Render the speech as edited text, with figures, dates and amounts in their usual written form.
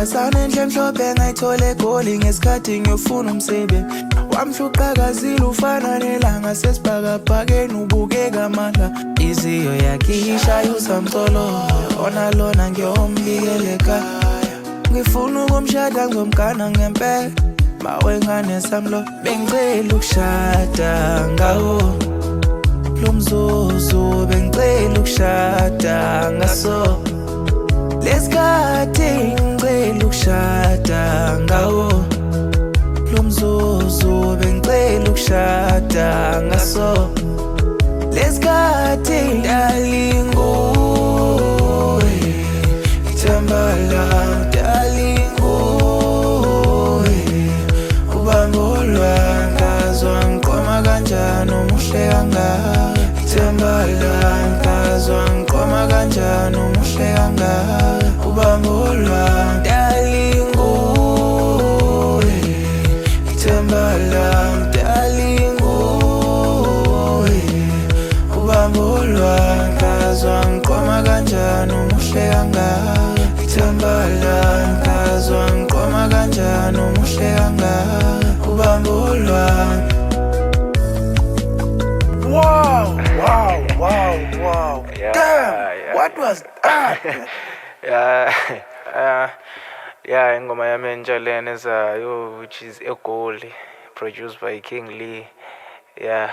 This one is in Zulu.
Nkosazana enhle emhlophe ngayithola eGoli ngesikhathi ngiyofuna umsebenzi. Wamhluqa kazile ufana nelanga sesibhakabhakeni ubukeka mala. Iziyo yakhe ishaya usamcolo ona lona ngiyombikela ekhaya. Ngifuna ukumshada ngizomgana ngempela mawengane samlo bengicela ukushada ngawo lo mzuzu bengicela ukushada ngaso lesikhathi ngicela ukushada ngawo lo mzuzu bengicela ukushada ngaso lesikhathi ndalinguwe ithemba lami ndalinguwe ubambolwa ngazwa ngiqoma kanjani umuhle kangaka ithemba lami ngazwa ngiqoma kanjani umuhle kangaka ubambolwa ndalinguwe ithemba lami ndalinguwe ubambolwa ngazwa ngiqoma kanjani umuhle kangaka ithemba lami ngazwa ngiqoma kanjani umuhle kangaka ubambolwa. Wow. Yeah, Damn, what was that? Yeah, ingoma yami entsha lena ezayo which is EGoli, produced by King Lee. Yeah.